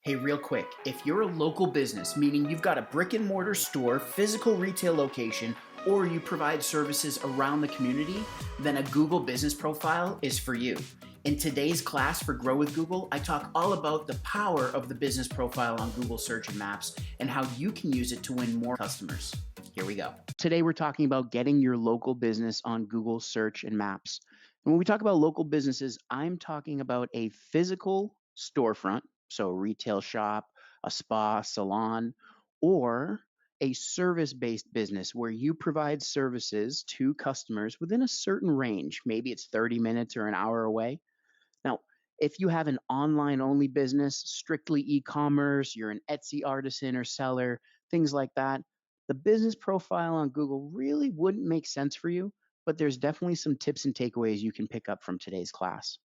Hey, real quick, if you're a local business, meaning you've got a brick and mortar store, physical retail location, or you provide services around the community, then a Google business profile is for you. In today's class for Grow with Google, I talk all about the power of the business profile on Google Search and Maps and how you can use it to win more customers. Here we go. Today, we're talking about getting your local business on Google Search and Maps. And when we talk about local businesses, I'm talking about a physical storefront, so a retail shop, a spa, salon, or a service based business where you provide services to customers within a certain range. Maybe it's 30 minutes or an hour away. Now, if you have an online only business, strictly e commerce, you're an Etsy artisan or seller, things like that, the business profile on Google really wouldn't make sense for you, but there's definitely some tips and takeaways you can pick up from today's class.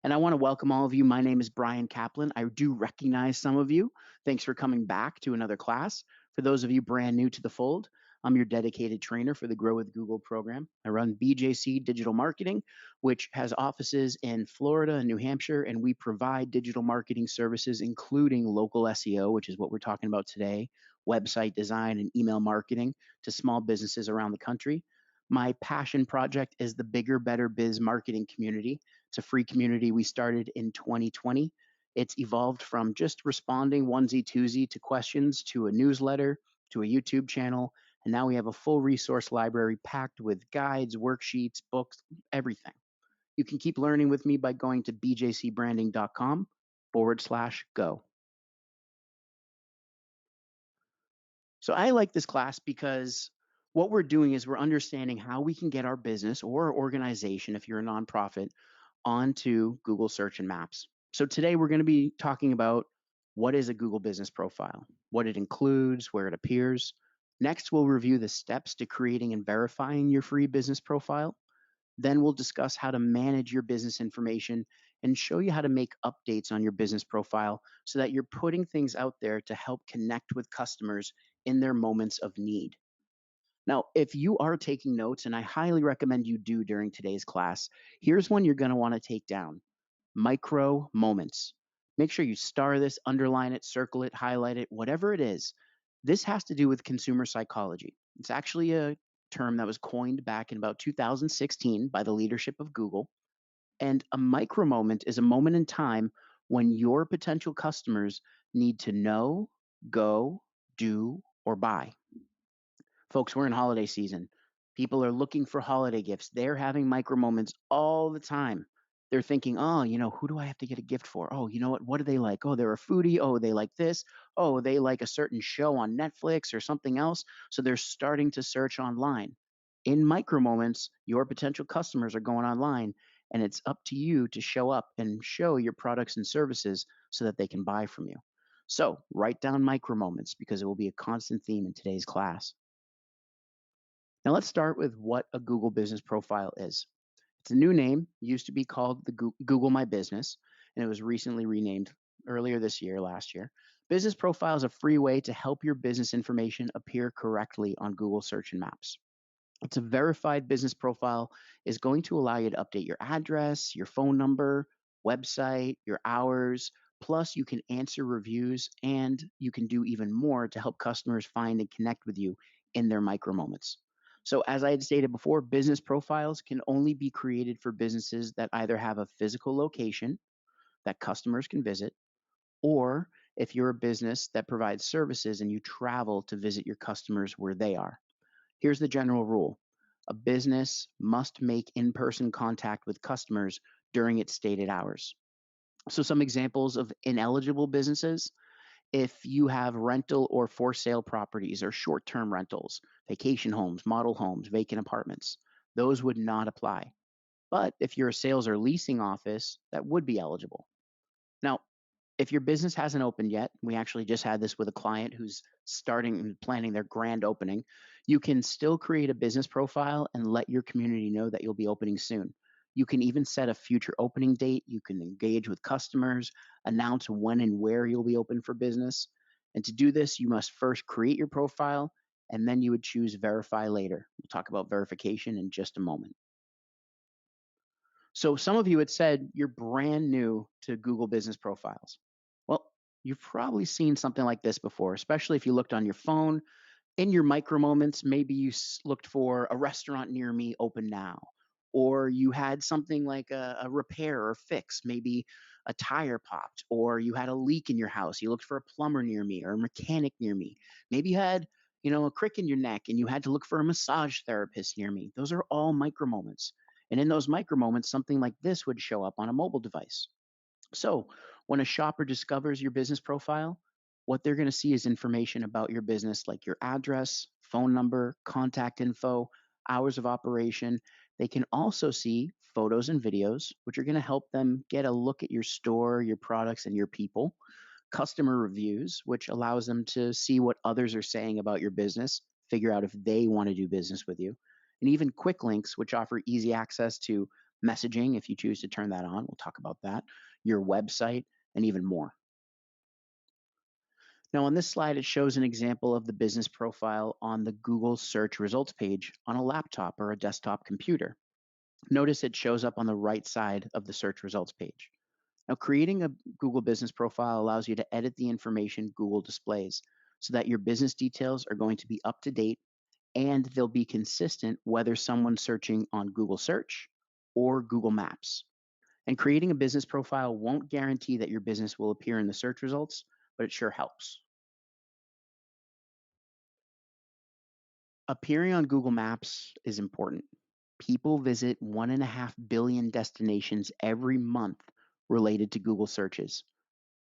And I want to welcome all of you. My name is Bryan Kaplan. I do recognize some of you. Thanks for coming back to another class. For those of you brand new to the fold, I'm your dedicated trainer for the Grow with Google program. I run BJC Digital Marketing, which has offices in Florida and New Hampshire, and we provide digital marketing services, including local SEO, which is what we're talking about today, website design, and email marketing to small businesses around the country. My passion project is the Bigger, Better Biz marketing community. It's a free community we started in 2020. It's evolved from just responding onesie twosie to questions to a newsletter to a YouTube channel. And now we have a full resource library packed with guides, worksheets, books, everything. You can keep learning with me by going to bjcbranding.com/go. So I like this class because what we're doing is we're understanding how we can get our business or our organization, if you're a nonprofit, onto Google Search and Maps. So today we're going to be talking about what is a Google business profile, what it includes, where it appears. Next, we'll review the steps to creating and verifying your free business profile. Then we'll discuss how to manage your business information and show you how to make updates on your business profile so that you're putting things out there to help connect with customers in their moments of need. Now, if you are taking notes, and I highly recommend you do during today's class, here's one you're going to want to take down: micro moments. Make sure you star this, underline it, circle it, highlight it, whatever it is. This has to do with consumer psychology. It's actually a term that was coined back in about 2016 by the leadership of Google. And a micro moment is a moment in time when your potential customers need to know, go, do, or buy. Folks, we're in holiday season. People are looking for holiday gifts. They're having micro moments all the time. They're thinking, oh, who do I have to get a gift for? Oh, you know what? What do they like? Oh, they're a foodie. Oh, they like this. Oh, they like a certain show on Netflix or something else. So they're starting to search online. In micro moments, your potential customers are going online, and it's up to you to show up and show your products and services so that they can buy from you. So write down micro moments because it will be a constant theme in today's class. Now let's start with what a Google business profile is. It's a new name, used to be called the Google My Business, and it was recently renamed earlier this year, last year. Business profile is a free way to help your business information appear correctly on Google Search and Maps. It's a verified business profile is going to allow you to update your address, your phone number, website, your hours. Plus, you can answer reviews and you can do even more to help customers find and connect with you in their micro moments. So, as I had stated before, business profiles can only be created for businesses that either have a physical location that customers can visit, or if you're a business that provides services and you travel to visit your customers where they are. Here's the general rule: a business must make in person contact with customers during its stated hours. So, some examples of ineligible businesses: if you have rental or for sale properties or short term rentals, vacation homes, model homes, vacant apartments, those would not apply. But if you're a sales or leasing office, that would be eligible. Now, if your business hasn't opened yet, we actually just had this with a client who's starting and planning their grand opening, you can still create a business profile and let your community know that you'll be opening soon. You can even set a future opening date. You can engage with customers, announce when and where you'll be open for business. And to do this, you must first create your profile and then you would choose verify later. We'll talk about verification in just a moment. So some of you had said you're brand new to Google business profiles. Well, You've probably seen something like this before, especially if you looked on your phone. In your micro moments, maybe you looked for a restaurant near me open now, or you had something like a repair or fix, maybe a tire popped, or you had a leak in your house. You looked for a plumber near me or a mechanic near me. Maybe you had, a crick in your neck and you had to look for a massage therapist near me. Those are all micro moments. And in those micro moments, something like this would show up on a mobile device. So, when a shopper discovers your business profile, what they're going to see is information about your business like your address, phone number, contact info, hours of operation. They can also see photos and videos, which are going to help them get a look at your store, your products, and your people. Customer reviews, which allows them to see what others are saying about your business, figure out if they want to do business with you. And even quick links, which offer easy access to messaging if you choose to turn that on. We'll talk about that, your website, and even more. Now, on this slide, it shows an example of the business profile on the Google search results page on a laptop or a desktop computer. Notice it shows up on the right side of the search results page. Now, creating a Google business profile allows you to edit the information Google displays so that your business details are going to be up to date and they'll be consistent whether someone's searching on Google Search or Google Maps. And creating a business profile won't guarantee that your business will appear in the search results, but it sure helps. Appearing on Google Maps is important. People visit 1.5 billion destinations every month related to Google searches,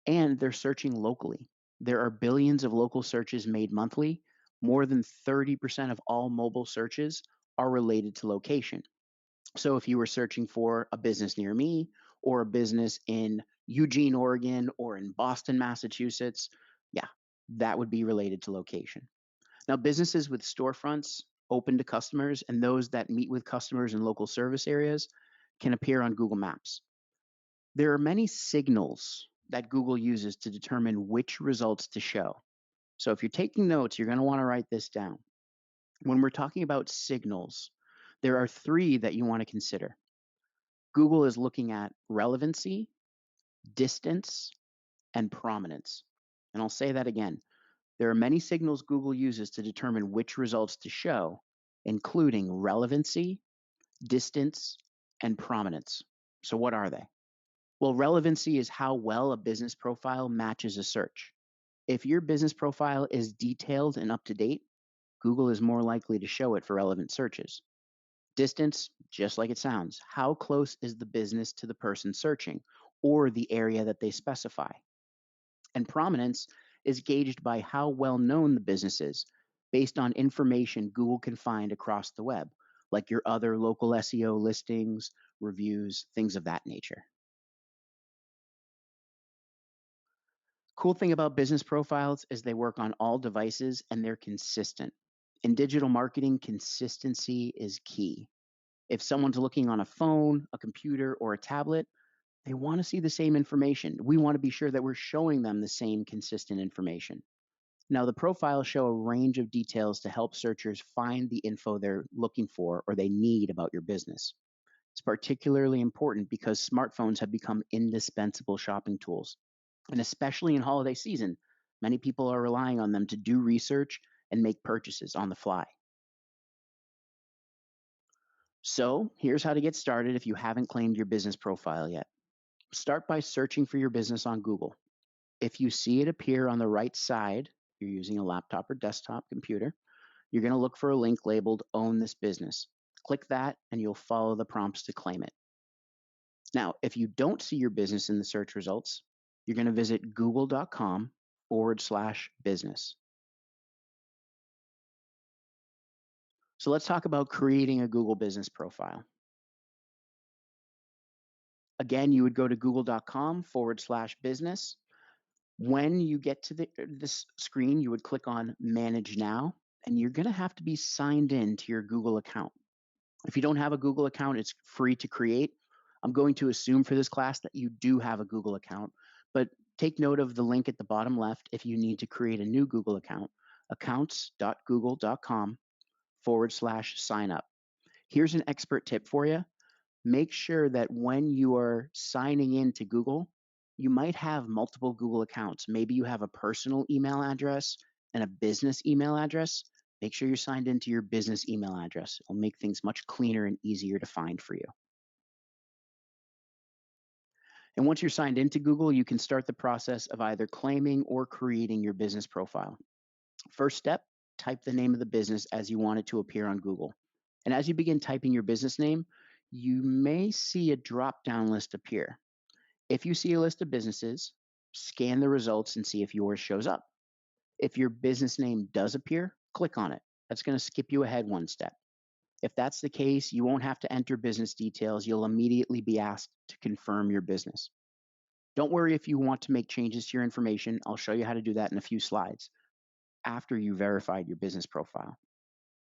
and they're searching locally. There are billions of local searches made monthly. More than 30% of all mobile searches are related to location. So if you were searching for a business near me or a business in Eugene, Oregon, or in Boston, Massachusetts, yeah, that would be related to location. Now, businesses with storefronts open to customers and those that meet with customers in local service areas can appear on Google Maps. There are many signals that Google uses to determine which results to show. So if you're taking notes, you're going to want to write this down. When we're talking about signals, there are three that you want to consider. Google is looking at relevancy, distance, and prominence. And I'll say that again. There are many signals Google uses to determine which results to show, including relevancy, distance, and prominence. So, what are they? Well, relevancy is how well a business profile matches a search. If your business profile is detailed and up to date, Google is more likely to show it for relevant searches. Distance, just like it sounds, how close is the business to the person searching or the area that they specify? And prominence is gauged by how well known the business is based on information Google can find across the web, like your other local SEO listings, reviews, things of that nature. Cool thing about business profiles is they work on all devices and they're consistent. In digital marketing, consistency is key. If someone's looking on a phone, a computer, or a tablet, they want to see the same information. We want to be sure that we're showing them the same consistent information. Now, the profiles show a range of details to help searchers find the info they're looking for or they need about your business. It's particularly important because smartphones have become indispensable shopping tools. And especially in holiday season, many people are relying on them to do research and make purchases on the fly. So, here's how to get started if you haven't claimed your business profile yet. Start by searching for your business on Google. If you see it appear on the right side, you're using a laptop or desktop computer, you're going to look for a link labeled Own This Business. Click that and you'll follow the prompts to claim it. Now, if you don't see your business in the search results, you're going to visit google.com/business. So let's talk about creating a Google business profile. Again, you would go to google.com/business. When you get to this screen, you would click on Manage Now, and you're going to have to be signed in to your Google account. If you don't have a Google account, it's free to create. I'm going to assume for this class that you do have a Google account, but take note of the link at the bottom left if you need to create a new Google account, accounts.google.com/sign up. Here's an expert tip for you. Make sure that when you are signing in to Google, You might have multiple Google accounts. Maybe you have a personal email address and a business email address. Make sure you're signed into your business email address. It'll make things much cleaner and easier to find for you. And once you're signed into Google, you can start the process of either claiming or creating your business profile. First step, type the name of the business as you want it to appear on Google. And as you begin typing your business name, you may see a drop down list appear. If you see a list of businesses, scan the results and see if yours shows up. If your business name does appear, click on it. That's going to skip you ahead one step. If that's the case, you won't have to enter business details. You'll immediately be asked to confirm your business. Don't worry if you want to make changes to your information. I'll show you how to do that in a few slides after you verified your business profile.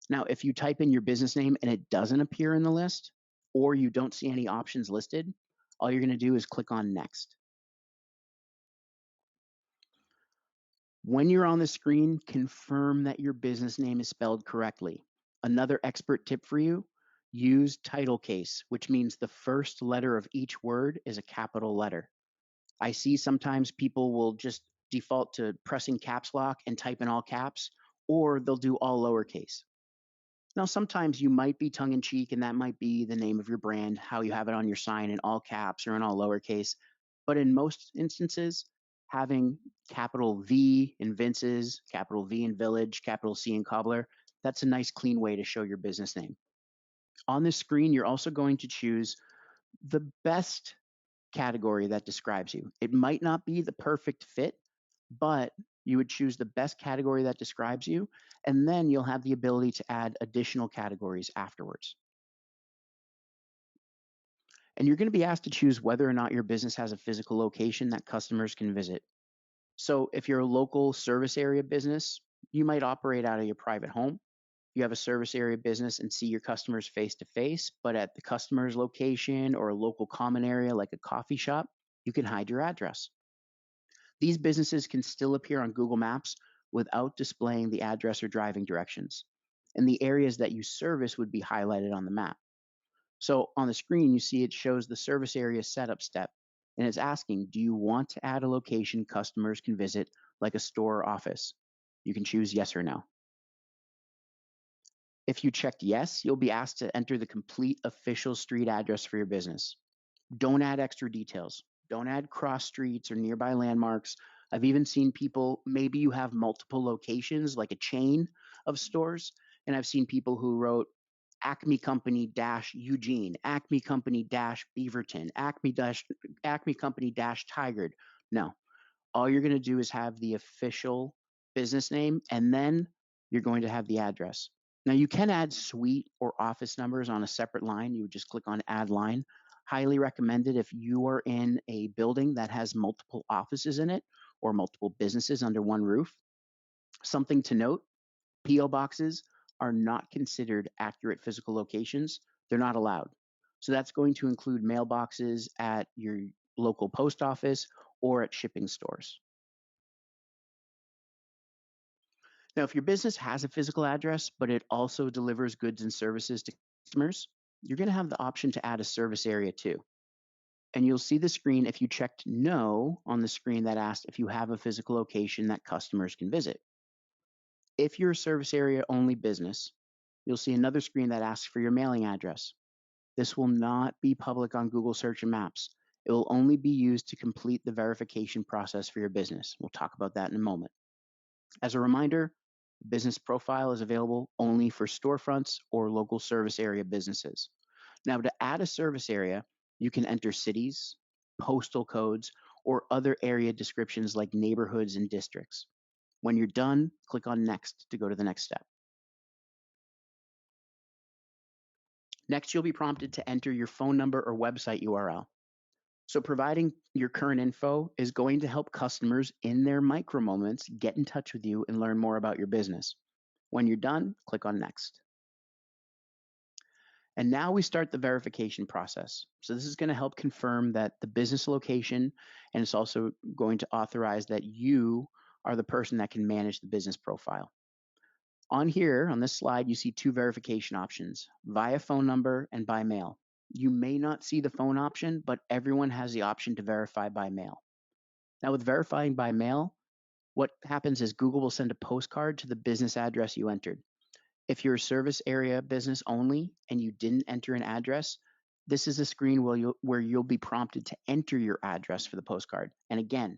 Now, if you type in your business name and it doesn't appear in the list, or you don't see any options listed, all you're going to do is click on Next. When you're on the screen, confirm that your business name is spelled correctly. Another expert tip for you, use title case, which means the first letter of each word is a capital letter. I see sometimes people will just default to pressing caps lock and type in all caps, or they'll do all lowercase. Now, sometimes you might be tongue in cheek, and that might be the name of your brand, how you have it on your sign in all caps or in all lowercase. But in most instances, having capital V in Vince's, capital V in Village, capital C in Cobbler, that's a nice clean way to show your business name. On this screen, you're also going to choose the best category that describes you. It might not be the perfect fit, but you would choose the best category that describes you, and then you'll have the ability to add additional categories afterwards. And you're going to be asked to choose whether or not your business has a physical location that customers can visit. So if you're a local service area business, you might operate out of your private home. You have a service area business and see your customers face to face, but at the customer's location or a local common area like a coffee shop, you can hide your address. These businesses can still appear on Google Maps without displaying the address or driving directions. And the areas that you service would be highlighted on the map. So on the screen, you see it shows the service area setup step. And it's asking, do you want to add a location customers can visit, like a store or office? You can choose yes or no. If you checked yes, you'll be asked to enter the complete official street address for your business. Don't add extra details. Don't add cross streets or nearby landmarks. I've even seen people, maybe you have multiple locations, like a chain of stores, and I've seen people who wrote Acme Company dash Eugene, Acme Company dash Beaverton, Acme Company dash Tigard. No, all you're going to do is have the official business name, and then you're going to have the address. Now, you can add suite or office numbers on a separate line. You would just click on Add Line. Highly recommended if you are in a building that has multiple offices in it or multiple businesses under one roof. Something to note, P.O. boxes are not considered accurate physical locations. They're not allowed. So that's going to include mailboxes at your local post office or at shipping stores. Now, if your business has a physical address, but it also delivers goods and services to customers, you're going to have the option to add a service area too. And you'll see the screen if you checked no on the screen that asked if you have a physical location that customers can visit. If you're a service area only business, you'll see another screen that asks for your mailing address. This will not be public on Google Search and Maps. It will only be used to complete the verification process for your business. We'll talk about that in a moment. As a reminder, business profile is available only for storefronts or local service area businesses. Now, to add a service area, you can enter cities, postal codes, or other area descriptions like neighborhoods and districts. When you're done, click on Next to go to the next step. Next, you'll be prompted to enter your phone number or website URL. So providing your current info is going to help customers in their micro moments get in touch with you and learn more about your business. When you're done, click on Next. And now we start the verification process. So this is going to help confirm that the business location, and it's also going to authorize that you are the person that can manage the business profile. On here, on this slide, you see two verification options, via phone number and by mail. You may not see the phone option, but everyone has the option to verify by mail. Now, with verifying by mail, what happens is Google will send a postcard to the business address you entered. If you're a service area business only and you didn't enter an address, this is a screen where you'll be prompted to enter your address for the postcard. And again,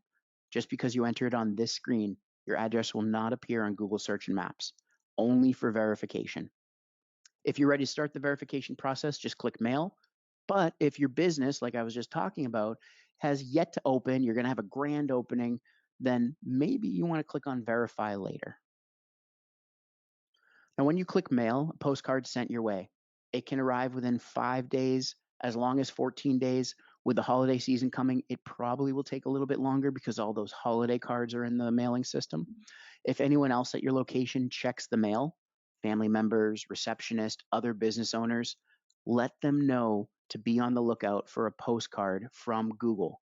just because you enter it on this screen, your address will not appear on Google Search and Maps, only for verification. If you're ready to start the verification process, just click mail. But if your business, like I was just talking about, has yet to open, you're going to have a grand opening, then maybe you want to click on verify later. Now, when you click mail, a postcard sent your way. It can arrive within 5 days, as long as 14 days. With the holiday season coming, it probably will take a little bit longer because all those holiday cards are in the mailing system. If anyone else at your location checks the mail, family members, receptionist, other business owners, let them know to be on the lookout for a postcard from Google.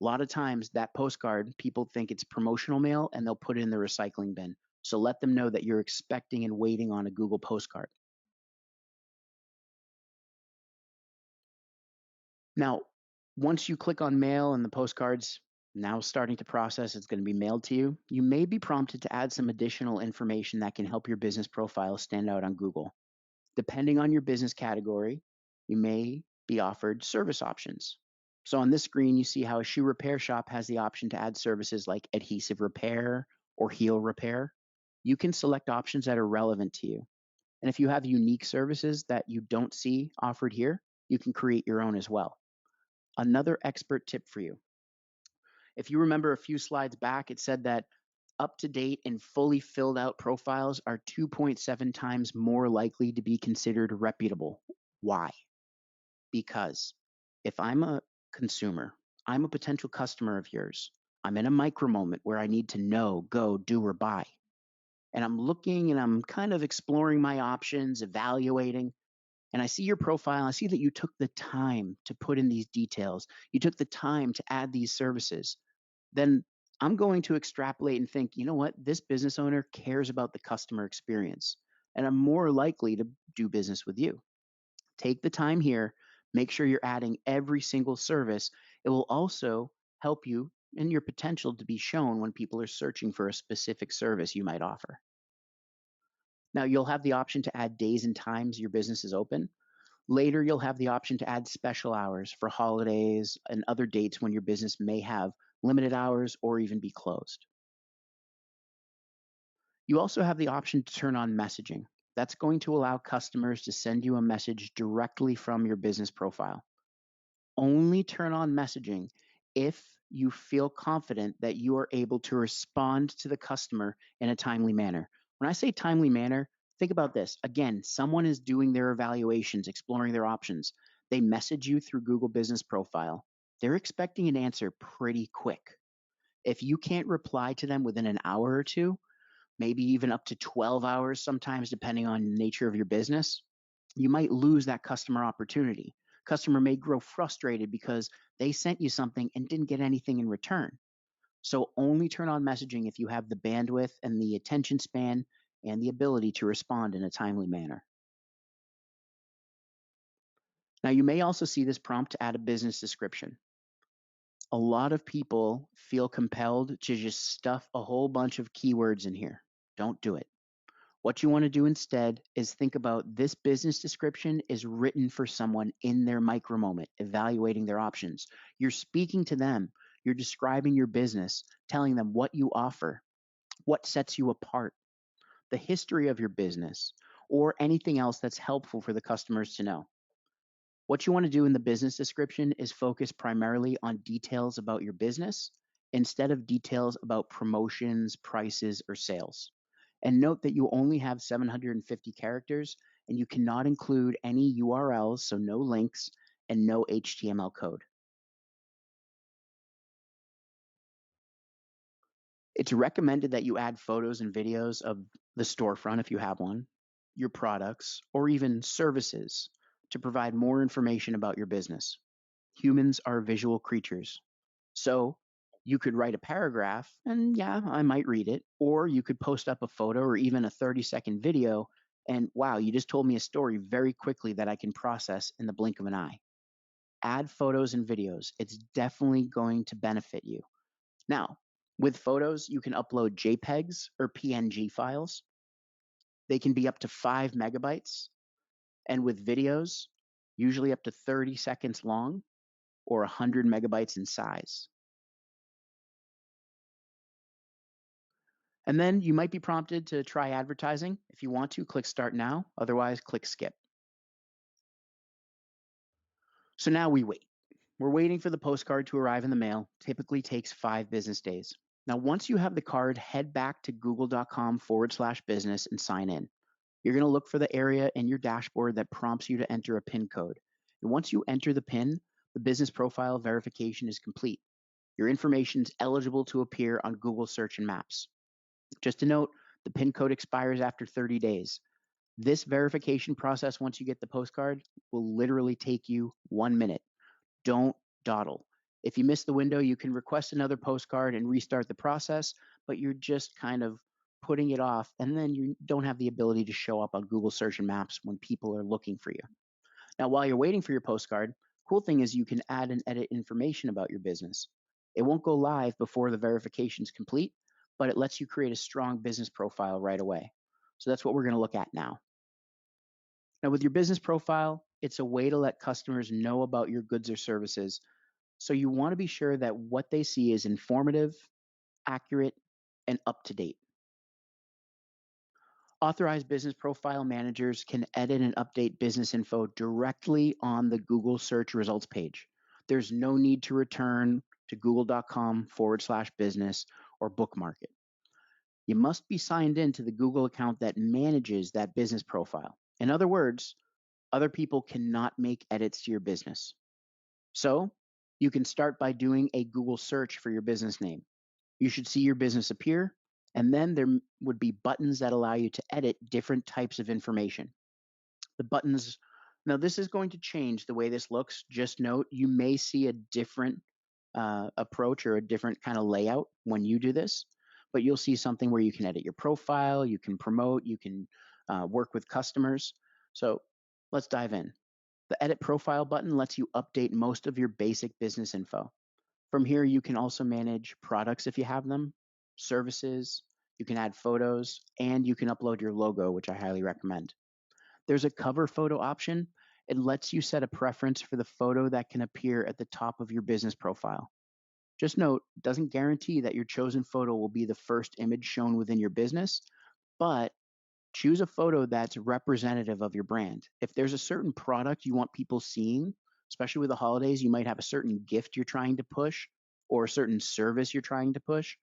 A lot of times, that postcard, people think it's promotional mail and they'll put it in the recycling bin. So let them know that you're expecting and waiting on a Google postcard. Now, once you click on mail and the postcard's now starting to process, it's going to be mailed to you. You may be prompted to add some additional information that can help your business profile stand out on Google. Depending on your business category, you may be offered service options. So on this screen, you see how a shoe repair shop has the option to add services like adhesive repair or heel repair. You can select options that are relevant to you. And if you have unique services that you don't see offered here, you can create your own as well. Another expert tip for you. If you remember a few slides back, it said that up to date and fully filled out profiles are 2.7 times more likely to be considered reputable. Why? Because if I'm a consumer, I'm a potential customer of yours, I'm in a micro moment where I need to know, go, do, or buy. And I'm looking and I'm kind of exploring my options, evaluating, and I see your profile. I see that you took the time to put in these details. You took the time to add these services. Then I'm going to extrapolate and think, you know what? This business owner cares about the customer experience, and I'm more likely to do business with you. Take the time here. Make sure you're adding every single service. It will also help you in your potential to be shown when people are searching for a specific service you might offer. Now, you'll have the option to add days and times your business is open. Later, you'll have the option to add special hours for holidays and other dates when your business may have limited hours or even be closed. You also have the option to turn on messaging. That's going to allow customers to send you a message directly from your business profile. Only turn on messaging if you feel confident that you are able to respond to the customer in a timely manner. When I say timely manner, think about this. Again, someone is doing their evaluations, exploring their options. They message you through Google Business Profile. They're expecting an answer pretty quick. If you can't reply to them within an hour or two, maybe even up to 12 hours sometimes, depending on the nature of your business, you might lose that customer opportunity. Customer may grow frustrated because they sent you something and didn't get anything in return. So only turn on messaging if you have the bandwidth and the attention span and the ability to respond in a timely manner. Now, you may also see this prompt to add a business description. A lot of people feel compelled to just stuff a whole bunch of keywords in here. Don't do it. What you want to do instead is think about this business description is written for someone in their micro moment, evaluating their options. You're speaking to them, you're describing your business, telling them what you offer, what sets you apart, the history of your business, or anything else that's helpful for the customers to know. What you want to do in the business description is focus primarily on details about your business instead of details about promotions, prices, or sales. And note that you only have 750 characters and you cannot include any URLs, so no links, and no HTML code. It's recommended that you add photos and videos of the storefront if you have one, your products, or even services to provide more information about your business. Humans are visual creatures. So you could write a paragraph and yeah, I might read it. Or you could post up a photo or even a 30-second video. And wow, you just told me a story very quickly that I can process in the blink of an eye. Add photos and videos. It's definitely going to benefit you. Now, with photos, you can upload JPEGs or PNG files. They can be up to 5 MB, and with videos, usually up to 30 seconds long or 100 megabytes in size. And then you might be prompted to try advertising. If you want to, click Start Now. Otherwise, click Skip. So now we wait. We're waiting for the postcard to arrive in the mail. Typically takes 5 business days. Now, once you have the card, head back to google.com/business and sign in. You're going to look for the area in your dashboard that prompts you to enter a PIN code. And once you enter the PIN, the business profile verification is complete. Your information is eligible to appear on Google Search and Maps. Just a note, the PIN code expires after 30 days. This verification process, once you get the postcard, will literally take you 1 minute. Don't dawdle. If you miss the window, you can request another postcard and restart the process, but you're just kind of putting it off, and then you don't have the ability to show up on Google Search and Maps when people are looking for you. Now, while you're waiting for your postcard, cool thing is you can add and edit information about your business. It won't go live before the verification is complete, but it lets you create a strong business profile right away. So that's what we're going to look at now. Now, with your business profile, it's a way to let customers know about your goods or services. So you want to be sure that what they see is informative, accurate, and up to date. Authorized business profile managers can edit and update business info directly on the Google search results page. There's no need to return to google.com/business or bookmark it. You must be signed in to the Google account that manages that business profile. In other words, other people cannot make edits to your business. So you can start by doing a Google search for your business name. You should see your business appear, and then there would be buttons that allow you to edit different types of information. The buttons, now this is going to change the way this looks. Just note, you may see a different approach or a different kind of layout when you do this, but you'll see something where you can edit your profile, you can promote, you can work with customers. So let's dive in. The Edit Profile button lets you update most of your basic business info. From here, you can also manage products if you have them, services, you can add photos, and you can upload your logo, which I highly recommend. There's a cover photo option. It lets you set a preference for the photo that can appear at the top of your business profile. Just note, it doesn't guarantee that your chosen photo will be the first image shown within your business, but choose a photo that's representative of your brand. If there's a certain product you want people seeing, especially with the holidays, you might have a certain gift you're trying to push or a certain service you're trying to push,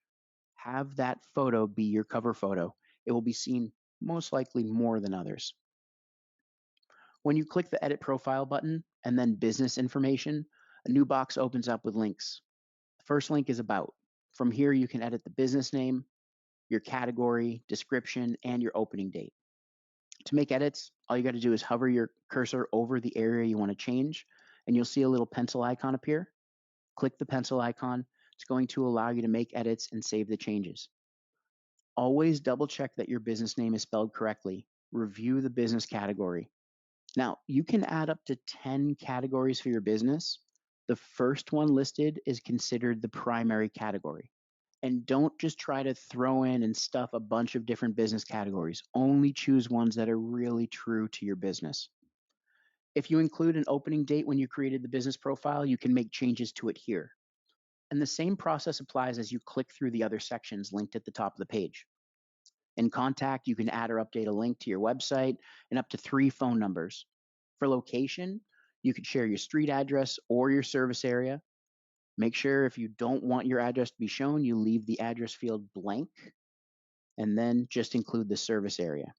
have that photo be your cover photo. It will be seen most likely more than others. When you click the Edit Profile button and then Business Information, a new box opens up with links. The first link is About. From here, you can edit the business name, your category, description, and your opening date. To make edits, all you got to do is hover your cursor over the area you want to change, and you'll see a little pencil icon appear. Click the pencil icon. It's going to allow you to make edits and save the changes. Always double check that your business name is spelled correctly. Review the business category. Now, you can add up to 10 categories for your business. The first one listed is considered the primary category. And don't just try to throw in and stuff a bunch of different business categories. Only choose ones that are really true to your business. If you include an opening date when you created the business profile, you can make changes to it here. And the same process applies as you click through the other sections linked at the top of the page. In Contact, you can add or update a link to your website and up to 3 phone numbers. For location, you could share your street address or your service area. Make sure if you don't want your address to be shown, you leave the address field blank and then just include the service area.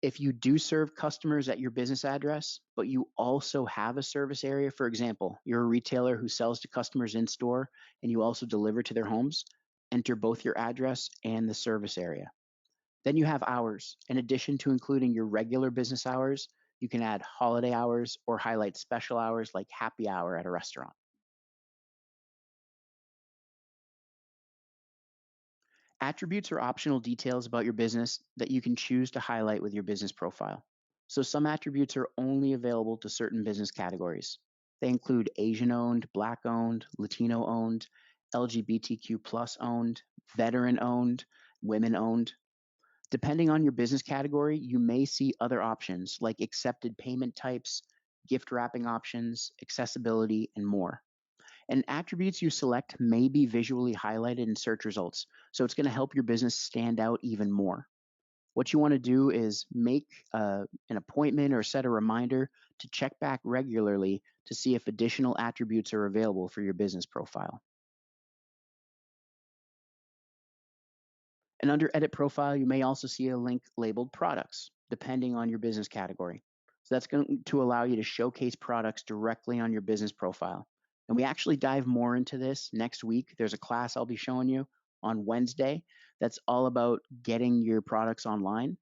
If you do serve customers at your business address, but you also have a service area, for example, you're a retailer who sells to customers in store and you also deliver to their homes, enter both your address and the service area. Then you have hours. In addition to including your regular business hours, you can add holiday hours or highlight special hours like happy hour at a restaurant. Attributes are optional details about your business that you can choose to highlight with your business profile. So some attributes are only available to certain business categories. They include Asian owned, Black owned, Latino owned, LGBTQ plus owned, veteran owned, women owned. Depending on your business category, you may see other options like accepted payment types, gift wrapping options, accessibility, and more. And attributes you select may be visually highlighted in search results, so it's going to help your business stand out even more. What you want to do is make an appointment or set a reminder to check back regularly to see if additional attributes are available for your business profile. And under Edit Profile, you may also see a link labeled Products, depending on your business category. So that's going to allow you to showcase products directly on your business profile. And we actually dive more into this next week. There's a class I'll be showing you on Wednesday that's all about getting your products online.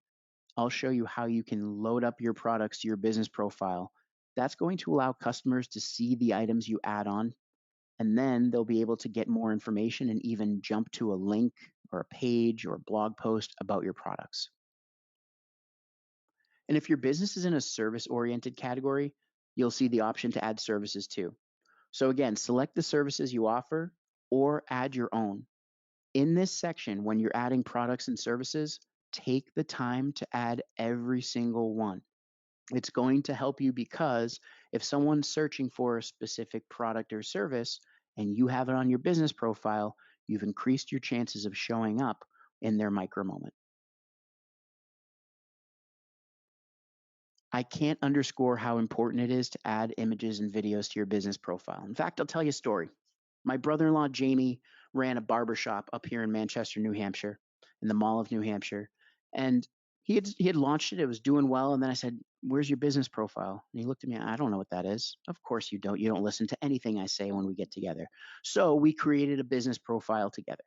I'll show you how you can load up your products to your business profile. That's going to allow customers to see the items you add on, and then they'll be able to get more information and even jump to a link or a page or a blog post about your products. And if your business is in a service oriented category, you'll see the option to add services too. So again, select the services you offer or add your own. In this section, when you're adding products and services, take the time to add every single one. It's going to help you because if someone's searching for a specific product or service and you have it on your business profile, you've increased your chances of showing up in their micro moment. I can't underscore how important it is to add images and videos to your business profile. In fact, I'll tell you a story. My brother in law, Jamie, ran a barber shop up here in Manchester, New Hampshire, in the Mall of New Hampshire. And he had launched it. It was doing well. And then I said, "Where's your business profile?" And he looked at me. "I don't know what that is." "Of course you don't. You don't listen to anything I say when we get together." So we created a business profile together.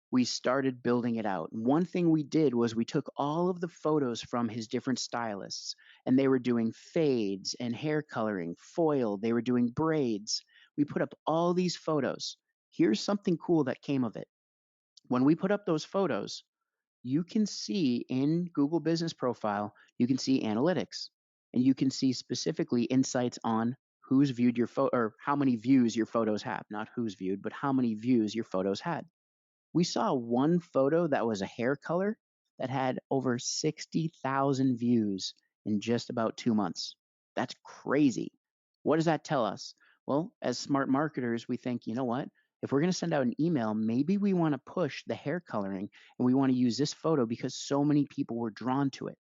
We started building it out. One thing we did was we took all of the photos from his different stylists, and they were doing fades and hair coloring, foil, they were doing braids. We put up all these photos. Here's something cool that came of it. When we put up those photos, you can see in Google Business Profile, you can see analytics, and you can see specifically insights on who's viewed your photo or how many views your photos have, not who's viewed, but how many views your photos had. We saw one photo that was a hair color that had over 60,000 views in just about 2 months. That's crazy. What does that tell us? Well, as smart marketers, we think, you know what? If we're going to send out an email, maybe we want to push the hair coloring and we want to use this photo because so many people were drawn to it.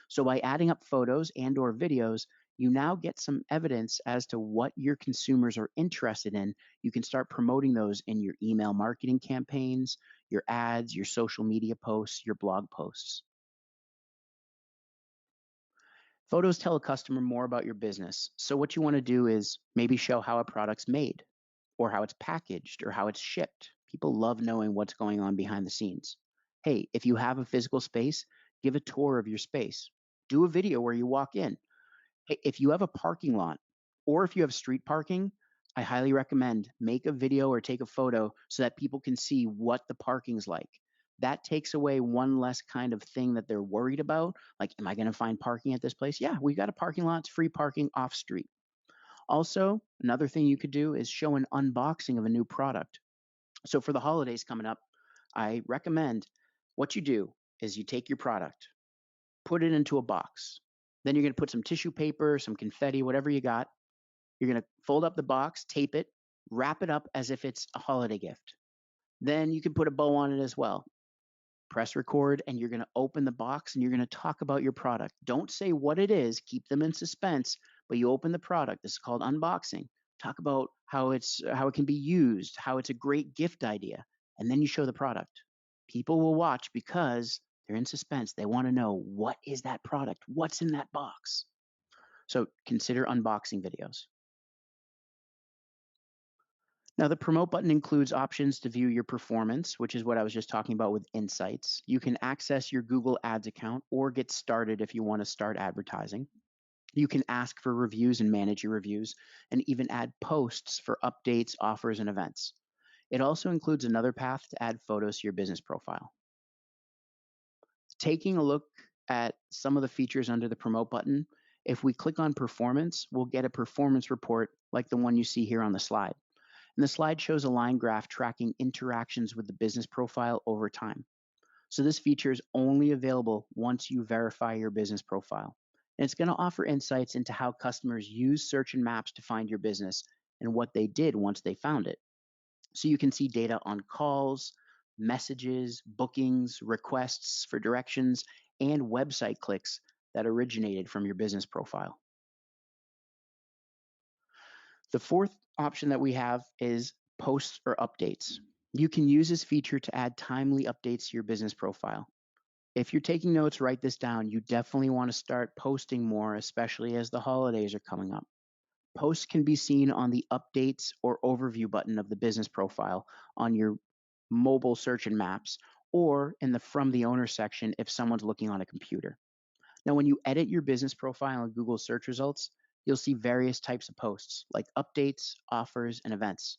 So by adding up photos and or videos, you now get some evidence as to what your consumers are interested in. You can start promoting those in your email marketing campaigns, your ads, your social media posts, your blog posts. Photos tell a customer more about your business. So what you want to do is maybe show how a product's made or how it's packaged or how it's shipped. People love knowing what's going on behind the scenes. Hey, if you have a physical space, give a tour of your space. Do a video where you walk in. Hey, if you have a parking lot or if you have street parking, I highly recommend make a video or take a photo so that people can see what the parking's like. That takes away one less kind of thing that they're worried about. Like, am I going to find parking at this place? Yeah, we got a parking lot. It's free parking off street. Also, another thing you could do is show an unboxing of a new product. So for the holidays coming up, I recommend what you do is you take your product, put it into a box. Then you're going to put some tissue paper, some confetti, whatever you got. You're going to fold up the box, tape it, wrap it up as if it's a holiday gift. Then you can put a bow on it as well. Press record, and you're going to open the box and you're going to talk about your product. Don't say what it is, keep them in suspense, but you open the product. This is called unboxing. Talk about how it can be used, how it's a great gift idea, and then you show the product. People will watch because they're in suspense. They want to know, what is that product? What's in that box? So consider unboxing videos. Now, the promote button includes options to view your performance, which is what I was just talking about with insights. You can access your Google Ads account or get started if you want to start advertising. You can ask for reviews and manage your reviews, and even add posts for updates, offers, and events. It also includes another path to add photos to your business profile. Taking a look at some of the features under the promote button, if we click on performance, we'll get a performance report like the one you see here on the slide. And the slide shows a line graph tracking interactions with the business profile over time. So this feature is only available once you verify your business profile. And it's going to offer insights into how customers use search and maps to find your business and what they did once they found it. So you can see data on calls, messages, bookings, requests for directions, and website clicks that originated from your business profile. The fourth option that we have is posts or updates. You can use this feature to add timely updates to your business profile. If you're taking notes, write this down. You definitely want to start posting more, especially as the holidays are coming up. Posts can be seen on the updates or overview button of the business profile on your mobile search and maps, or in the from the owner section if someone's looking on a computer. Now, when you edit your business profile in Google search results, you'll see various types of posts like updates, offers, and events.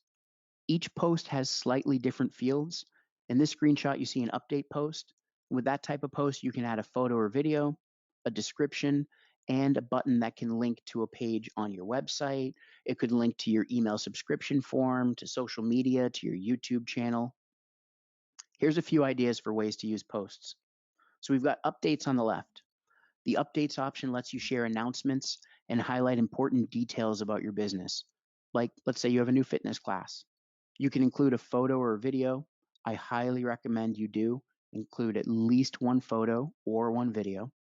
Each post has slightly different fields. In this screenshot, you see an update post. With that type of post, you can add a photo or video, a description, and a button that can link to a page on your website. It could link to your email subscription form, to social media, to your YouTube channel. Here's a few ideas for ways to use posts. So we've got updates on the left. The updates option lets you share announcements and highlight important details about your business. Like, let's say you have a new fitness class. You can include a photo or a video. I highly recommend you do include at least one photo or one video.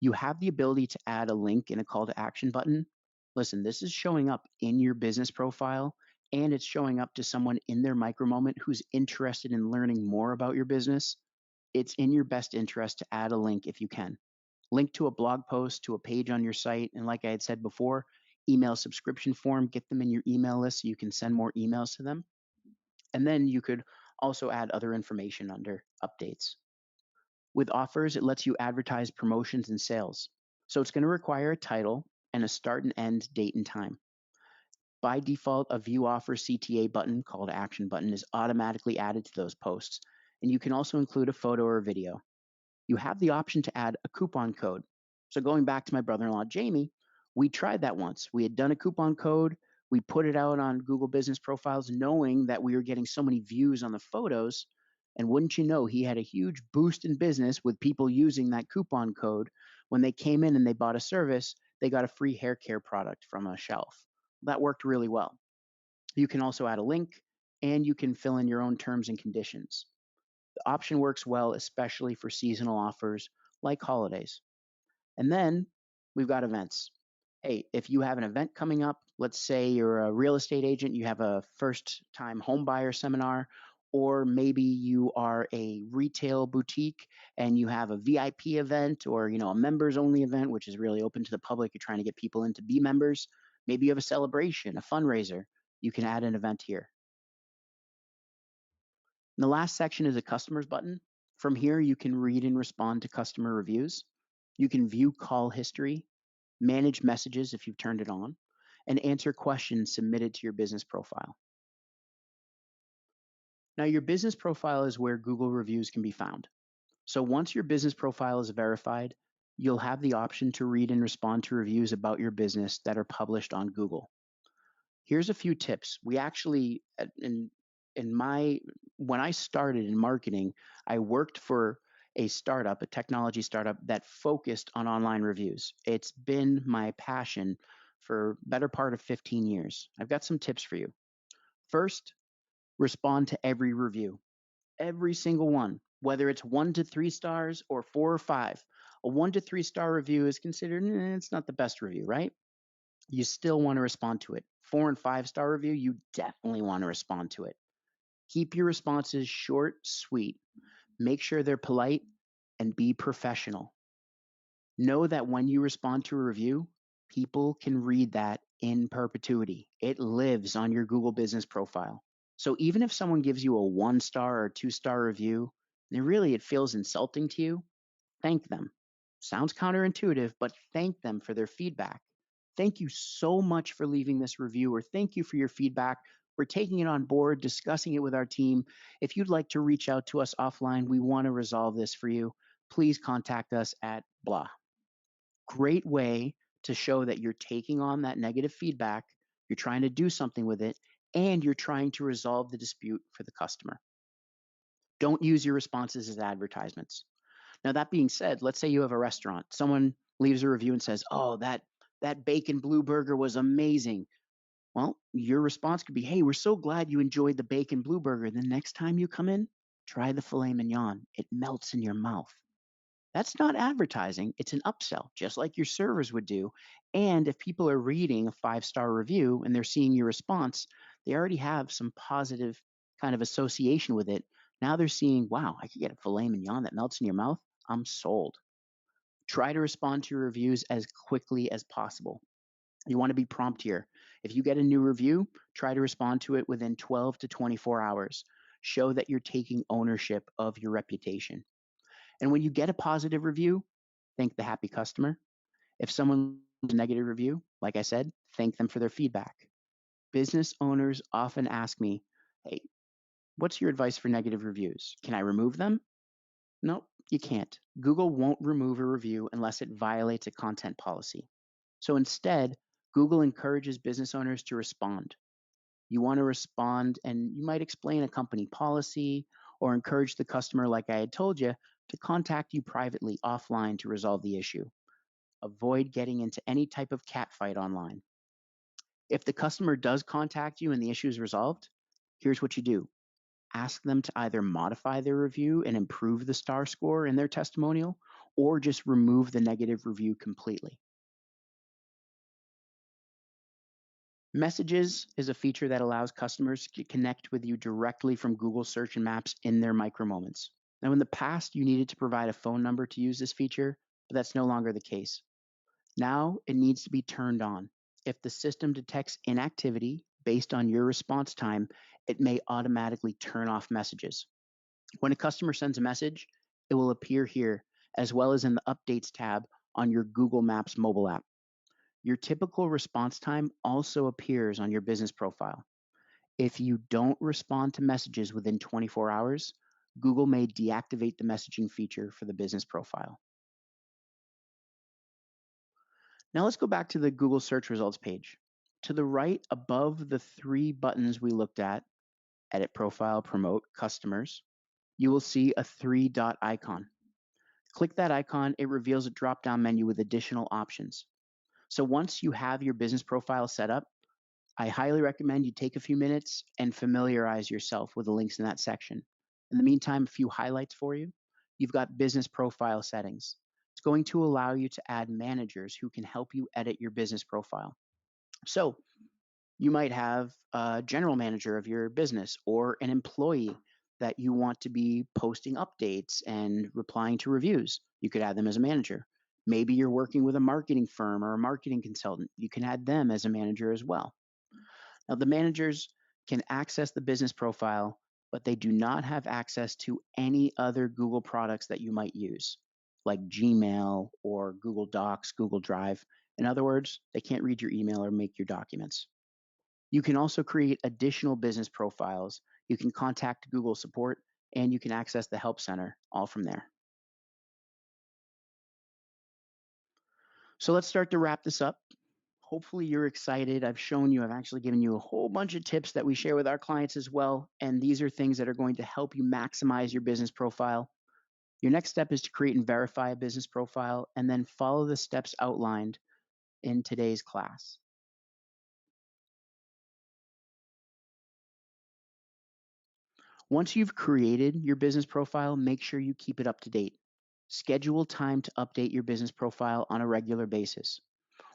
You have the ability to add a link and a call to action button. Listen, this is showing up in your business profile and it's showing up to someone in their micro moment who's interested in learning more about your business. It's in your best interest to add a link if you can. Link to a blog post, to a page on your site, and like I had said before, email subscription form, get them in your email list so you can send more emails to them. And then you could also add other information under updates. With offers, it lets you advertise promotions and sales. So it's going to require a title and a start and end date and time. By default, a view offer CTA button, call to action button, is automatically added to those posts. And you can also include a photo or a video. You have the option to add a coupon code. So going back to my brother-in-law, Jamie, we tried that once. We had done a coupon code. We put it out on Google Business Profiles knowing that we were getting so many views on the photos. And wouldn't you know, he had a huge boost in business with people using that coupon code. When they came in and they bought a service, they got a free hair care product from a shelf. That worked really well. You can also add a link and you can fill in your own terms and conditions. The option works well, especially for seasonal offers like holidays. And then we've got events. Hey, if you have an event coming up, let's say you're a real estate agent, you have a first time home buyer seminar, or maybe you are a retail boutique and you have a VIP event or a members only event, which is really open to the public. You're trying to get people in to be members. Maybe you have a celebration, a fundraiser. You can add an event here. And the last section is a customers button. From here, you can read and respond to customer reviews. You can view call history, manage messages if you've turned it on, and answer questions submitted to your business profile. Now, your business profile is where Google reviews can be found. So once your business profile is verified, you'll have the option to read and respond to reviews about your business that are published on Google. Here's a few tips. We actually, in my when I started in marketing, I worked for a startup, a technology startup that focused on online reviews. It's been my passion for better part of 15 years. I've got some tips for you. First, respond to every review. Every single one, whether it's 1 to 3 stars or 4 or 5. A 1 to 3 star review is considered it's not the best review, right? You still want to respond to it. 4 and 5 star review, you definitely want to respond to it. Keep your responses short, sweet. Make sure they're polite and be professional. Know that when you respond to a review, people can read that in perpetuity. It lives on your Google business profile. So even if someone gives you a 1 star or 2 star review, and really it feels insulting to you, thank them. Sounds counterintuitive, but thank them for their feedback. Thank you so much for leaving this review, or thank you for your feedback. We're taking it on board, discussing it with our team. If you'd like to reach out to us offline, we want to resolve this for you. Please contact us at blah. Great way to show that you're taking on that negative feedback, you're trying to do something with it, and you're trying to resolve the dispute for the customer. Don't use your responses as advertisements. Now, that being said, let's say you have a restaurant. Someone leaves a review and says, "Oh, that bacon blue burger was amazing." Well, your response could be, "Hey, we're so glad you enjoyed the bacon blue burger. The next time you come in, try the filet mignon. It melts in your mouth." That's not advertising, it's an upsell, just like your servers would do. And if people are reading a 5-star review and they're seeing your response, they already have some positive kind of association with it. Now they're seeing, wow, I could get a filet mignon that melts in your mouth. I'm sold. Try to respond to your reviews as quickly as possible. You want to be prompt here. If you get a new review, try to respond to it within 12 to 24 hours. Show that you're taking ownership of your reputation. And when you get a positive review, thank the happy customer. If someone leaves a negative review, like I said, thank them for their feedback. Business owners often ask me, "Hey, what's your advice for negative reviews? Can I remove them?" No, you can't. Google won't remove a review unless it violates a content policy. So instead, Google encourages business owners to respond. You want to respond and you might explain a company policy or encourage the customer, like I had told you, to contact you privately offline to resolve the issue. Avoid getting into any type of catfight online. If the customer does contact you and the issue is resolved, here's what you do. Ask them to either modify their review and improve the star score in their testimonial, or just remove the negative review completely. Messages is a feature that allows customers to connect with you directly from Google Search and Maps in their micro moments. Now, in the past, you needed to provide a phone number to use this feature, but that's no longer the case. Now, it needs to be turned on. If the system detects inactivity based on your response time, it may automatically turn off messages. When a customer sends a message, it will appear here, as well as in the Updates tab on your Google Maps mobile app. Your typical response time also appears on your business profile. If you don't respond to messages within 24 hours, Google may deactivate the messaging feature for the business profile. Now let's go back to the Google search results page. To the right above the three buttons we looked at, edit profile, promote, customers, you will see a three-dot icon. Click that icon, it reveals a drop-down menu with additional options. So once you have your business profile set up, I highly recommend you take a few minutes and familiarize yourself with the links in that section. In the meantime, a few highlights for you. You've got business profile settings. It's going to allow you to add managers who can help you edit your business profile. So you might have a general manager of your business or an employee that you want to be posting updates and replying to reviews. You could add them as a manager. Maybe you're working with a marketing firm or a marketing consultant. You can add them as a manager as well. Now, the managers can access the business profile, but they do not have access to any other Google products that you might use, like Gmail or Google Docs, Google Drive. In other words, they can't read your email or make your documents. You can also create additional business profiles. You can contact Google support and you can access the Help Center all from there. So let's start to wrap this up. Hopefully you're excited. I've actually given you a whole bunch of tips that we share with our clients as well. And these are things that are going to help you maximize your business profile. Your next step is to create and verify a business profile and then follow the steps outlined in today's class. Once you've created your business profile, make sure you keep it up to date. Schedule time to update your business profile on a regular basis.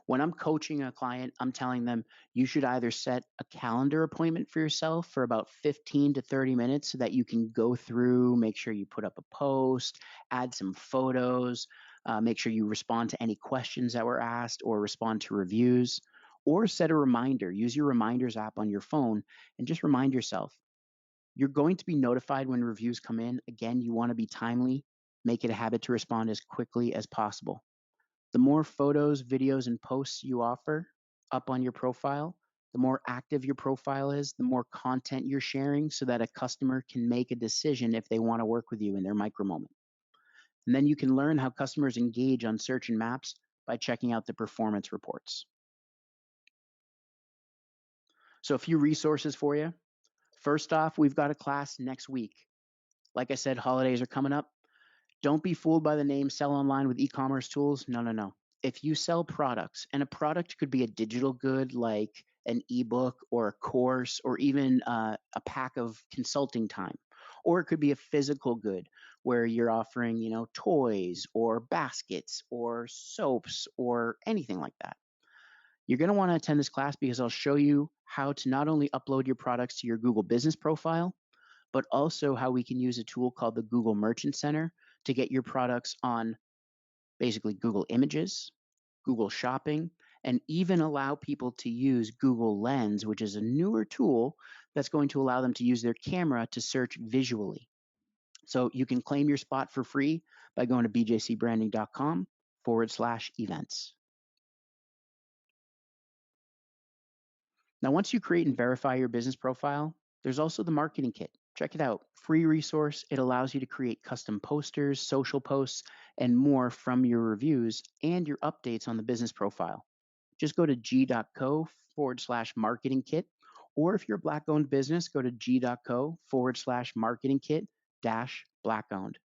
When I'm coaching a client, I'm telling them you should either set a calendar appointment for yourself for about 15 to 30 minutes so that you can go through, make sure you put up a post, add some photos, make sure you respond to any questions that were asked or respond to reviews, or set a reminder. Use your reminders app on your phone and just remind yourself. You're going to be notified when reviews come in. Again, you want to be timely. Make it a habit to respond as quickly as possible. The more photos, videos, and posts you offer up on your profile, the more active your profile is, the more content you're sharing so that a customer can make a decision if they want to work with you in their micro moment. And then you can learn how customers engage on search and maps by checking out the performance reports. So, a few resources for you. First off, we've got a class next week. Like I said, holidays are coming up. Don't be fooled by the name sell online with e-commerce tools. No, no, no. If you sell products, and a product could be a digital good like an ebook or a course or even a pack of consulting time, or it could be a physical good where you're offering, toys or baskets or soaps or anything like that. You're going to want to attend this class because I'll show you how to not only upload your products to your Google business profile, but also how we can use a tool called the Google Merchant Center to get your products on basically Google Images, Google Shopping, and even allow people to use Google Lens, which is a newer tool that's going to allow them to use their camera to search visually. So you can claim your spot for free by going to bjcbranding.com/events. Now, once you create and verify your business profile, there's also the marketing kit. Check it out. Free resource. It allows you to create custom posters, social posts, and more from your reviews and your updates on the business profile. Just go to g.co/marketing kit. Or if you're a black owned business, go to g.co/marketing kit black owned.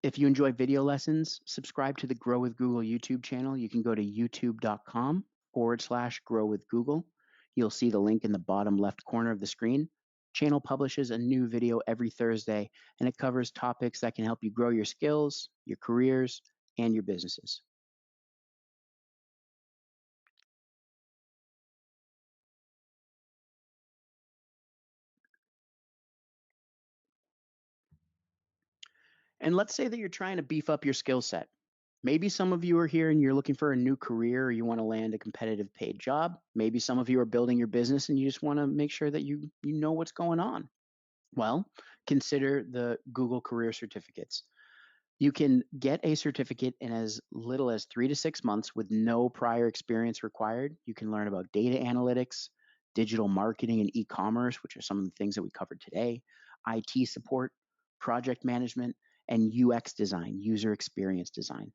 If you enjoy video lessons, subscribe to the Grow with Google YouTube channel. You can go to youtube.com/grow with Google. You'll see the link in the bottom left corner of the screen. Channel publishes a new video every Thursday, and it covers topics that can help you grow your skills, your careers, and your businesses. And let's say that you're trying to beef up your skill set. Maybe some of you are here and you're looking for a new career or you want to land a competitive paid job. Maybe some of you are building your business and you just want to make sure that you know what's going on. Well, consider the Google Career Certificates. You can get a certificate in as little as 3 to 6 months with no prior experience required. You can learn about data analytics, digital marketing and e-commerce, which are some of the things that we covered today, IT support, project management, and UX design, user experience design.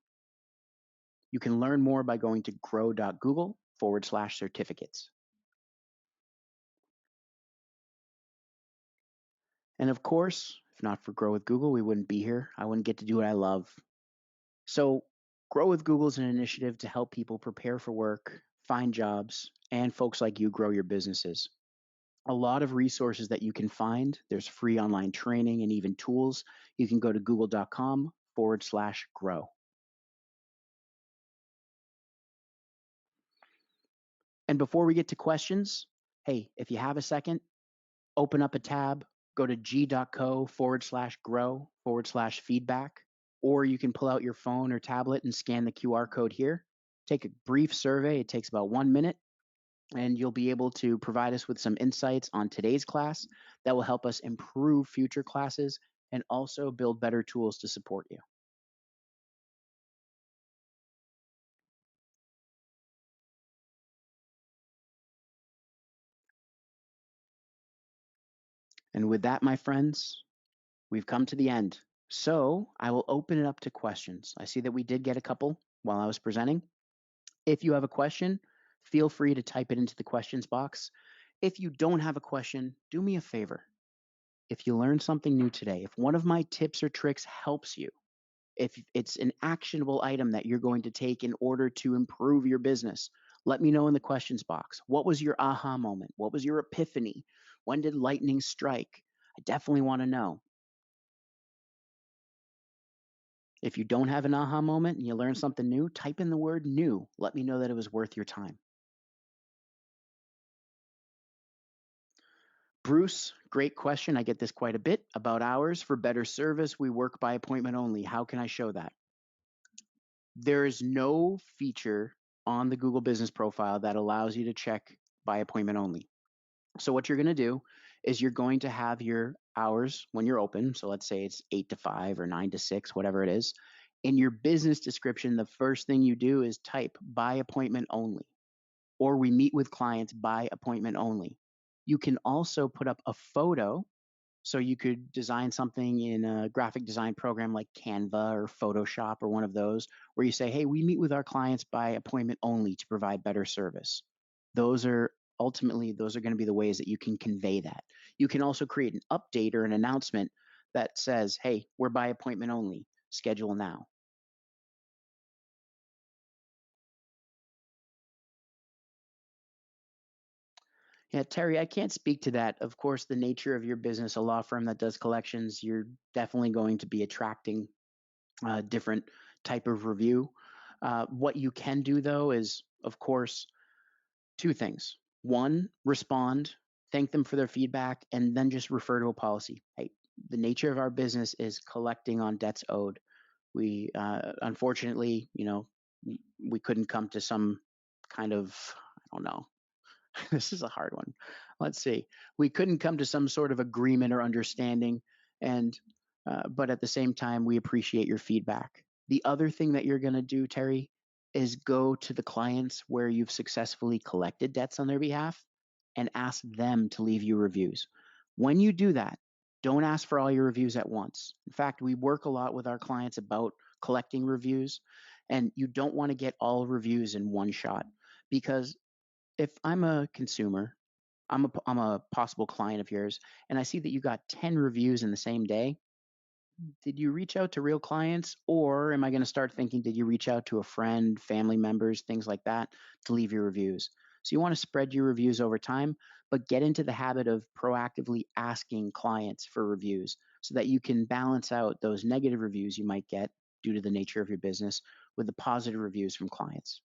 You can learn more by going to grow.google/certificates. And of course, if not for Grow with Google, we wouldn't be here. I wouldn't get to do what I love. So, Grow with Google is an initiative to help people prepare for work, find jobs, and folks like you grow your businesses. A lot of resources that you can find. There's free online training and even tools. You can go to google.com/grow. And before we get to questions, hey, if you have a second, open up a tab, go to g.co/grow/feedback, or you can pull out your phone or tablet and scan the QR code here. Take a brief survey. It takes about 1 minute, and you'll be able to provide us with some insights on today's class that will help us improve future classes and also build better tools to support you. And with that, my friends, we've come to the end. So I will open it up to questions. I see that we did get a couple while I was presenting. If you have a question, feel free to type it into the questions box. If you don't have a question, do me a favor. If you learned something new today, if one of my tips or tricks helps you, if it's an actionable item that you're going to take in order to improve your business, let me know in the questions box. What was your aha moment? What was your epiphany? When did lightning strike? I definitely want to know. If you don't have an aha moment and you learn something new, type in the word new. Let me know that it was worth your time. Bruce, great question. I get this quite a bit about hours. For better service, we work by appointment only. How can I show that? There is no feature on the Google Business Profile that allows you to check by appointment only. So, what you're going to do is you're going to have your hours when you're open. So, let's say it's 8 to 5 or 9 to 6, whatever it is. In your business description, the first thing you do is type by appointment only, or we meet with clients by appointment only. You can also put up a photo So you could design something in a graphic design program like Canva or Photoshop or one of those where you say, hey, we meet with our clients by appointment only to provide better service. Those are ultimately, those are going to be the ways that you can convey that. You can also create an update or an announcement that says, hey, we're by appointment only, schedule now. Yeah, Terry, I can't speak to that. Of course, the nature of your business, a law firm that does collections, you're definitely going to be attracting different type of review. What you can do though is, of course, two things. One, respond, thank them for their feedback, and then just refer to a policy. Hey, the nature of our business is collecting on debts owed. We unfortunately, we couldn't come to some kind of, I don't know, this is a hard one. Let's see. We couldn't come to some sort of agreement or understanding, and but at the same time, we appreciate your feedback. The other thing that you're going to do, Terry, is go to the clients where you've successfully collected debts on their behalf and ask them to leave you reviews. When you do that, don't ask for all your reviews at once. In fact, we work a lot with our clients about collecting reviews, and you don't want to get all reviews in one shot because if I'm a consumer, I'm a possible client of yours, and I see that you got 10 reviews in the same day. Did you reach out to real clients, or am I going to start thinking, did you reach out to a friend, family members, things like that to leave your reviews? So you want to spread your reviews over time, but get into the habit of proactively asking clients for reviews so that you can balance out those negative reviews you might get due to the nature of your business with the positive reviews from clients.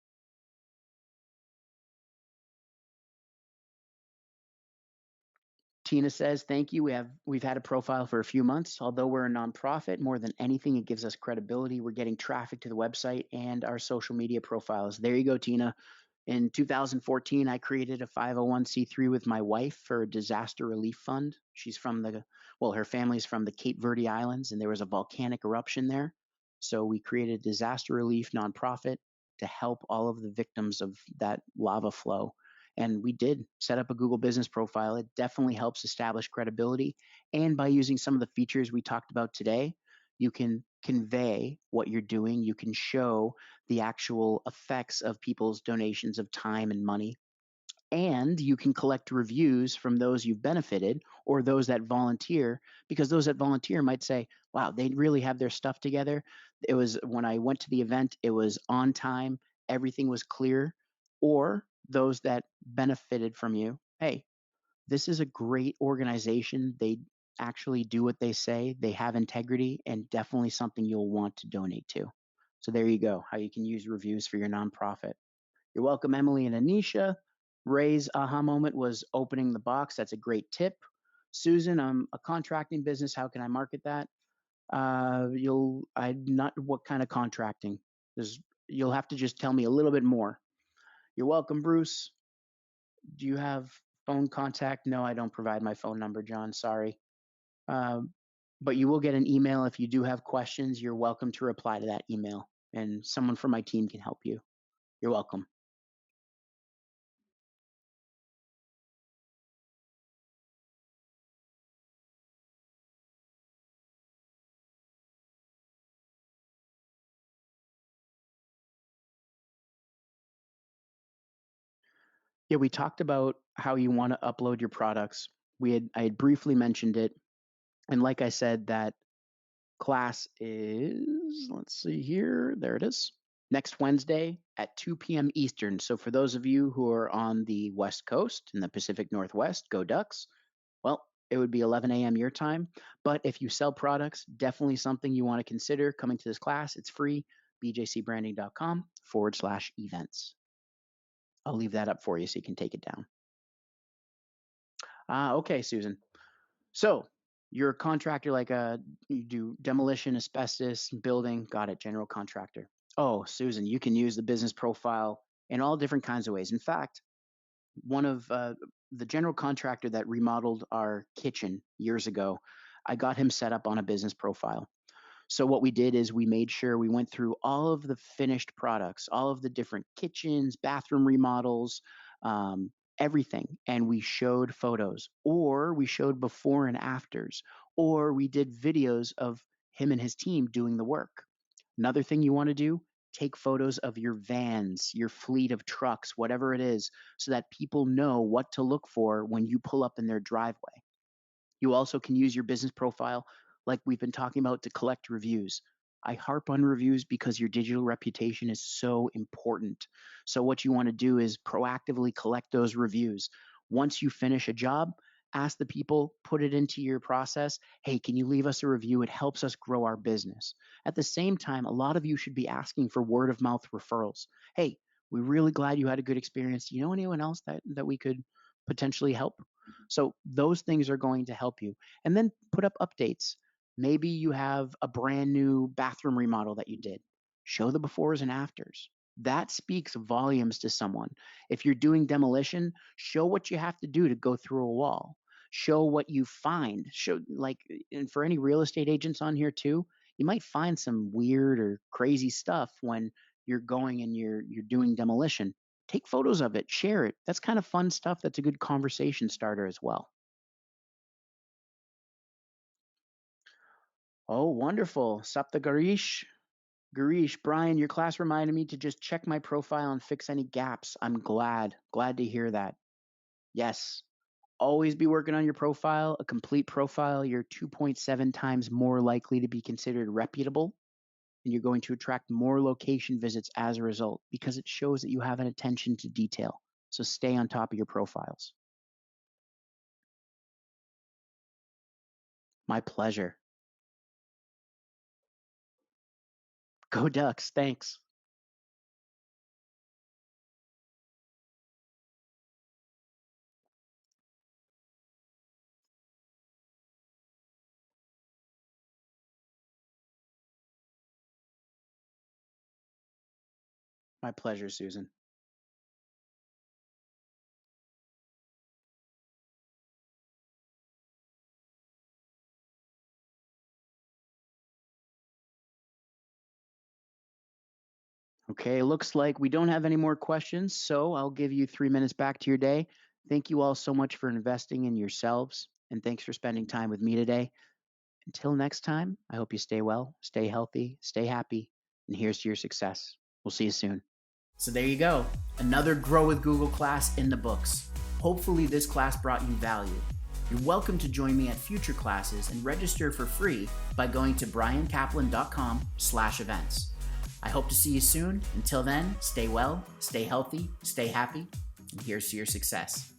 Tina says, "Thank you. We've had a profile for a few months. Although we're a nonprofit, more than anything, it gives us credibility. We're getting traffic to the website and our social media profiles." There you go, Tina. In 2014, I created a 501c3 with my wife for a disaster relief fund. She's from her family's from the Cape Verde Islands, and there was a volcanic eruption there. So we created a disaster relief nonprofit to help all of the victims of that lava flow. And we did set up a Google business profile. It definitely helps establish credibility. And by using some of the features we talked about today, you can convey what you're doing. You can show the actual effects of people's donations of time and money. And you can collect reviews from those you've benefited or those that volunteer, because those that volunteer might say, wow, they really have their stuff together. It was when I went to the event, it was on time, everything was clear. Or those that benefited from you, hey, this is a great organization. They actually do what they say, they have integrity, and definitely something you'll want to donate to. So there you go, how you can use reviews for your nonprofit. You're welcome, Emily and Anisha. Ray's aha moment was opening the box. That's a great tip. Susan, I'm a contracting business. How can I market that? I'm not what kind of contracting. There's, you'll have to just tell me a little bit more. You're welcome, Bruce. Do you have phone contact? No, I don't provide my phone number, John. Sorry. Um, but you will get an email if you do have questions. You're welcome to reply to that email, and someone from my team can help you. You're welcome. Yeah, we talked about how you want to upload your products. I had briefly mentioned it, and like I said, that class is, let's see here, there it is, next Wednesday at 2 p.m. Eastern. So for those of you who are on the West Coast in the Pacific Northwest, go Ducks. Well, it would be 11 a.m. your time. But if you sell products, definitely something you want to consider coming to this class. It's free, bjcbranding.com/events. I'll leave that up for you so you can take it down. Okay, Susan. So you're a contractor, like you do demolition, asbestos, building. Got it. General contractor. Oh, Susan, you can use the business profile in all different kinds of ways. In fact, one of the general contractor that remodeled our kitchen years ago, I got him set up on a business profile. So what we did is we made sure we went through all of the finished products, all of the different kitchens, bathroom remodels, everything. And we showed photos, or we showed before and afters, or we did videos of him and his team doing the work. Another thing you want to do, take photos of your vans, your fleet of trucks, whatever it is, so that people know what to look for when you pull up in their driveway. You also can use your business profile, like we've been talking about, to collect reviews. I harp on reviews because your digital reputation is so important. So, what you want to do is proactively collect those reviews. Once you finish a job, ask the people, put it into your process. Hey, can you leave us a review? It helps us grow our business. At the same time, a lot of you should be asking for word of mouth referrals. Hey, we're really glad you had a good experience. Do you know anyone else that we could potentially help? So those things are going to help you. And then put up updates. Maybe you have a brand new bathroom remodel that you did. Show the befores and afters. That speaks volumes to someone. If you're doing demolition, show what you have to do to go through a wall. Show what you find. Show, like, and for any real estate agents on here too, you might find some weird or crazy stuff when you're going and you're doing demolition. Take photos of it, share it. That's kind of fun stuff. That's a good conversation starter as well. Oh, wonderful. Sapta Garish. Garish, Brian, your class reminded me to just check my profile and fix any gaps. I'm glad to hear that. Yes, always be working on your profile. A complete profile, you're 2.7 times more likely to be considered reputable, and you're going to attract more location visits as a result because it shows that you have an attention to detail. So stay on top of your profiles. My pleasure. Go Ducks. Thanks. My pleasure, Susan. Okay, looks like we don't have any more questions, so I'll give you 3 minutes back to your day. Thank you all so much for investing in yourselves, and thanks for spending time with me today. Until next time, I hope you stay well, stay healthy, stay happy, and here's to your success. We'll see you soon. So there you go, another Grow with Google class in the books. Hopefully this class brought you value. You're welcome to join me at future classes and register for free by going to bryankaplan.com/events. I hope to see you soon. Until then, stay well, stay healthy, stay happy, and here's to your success.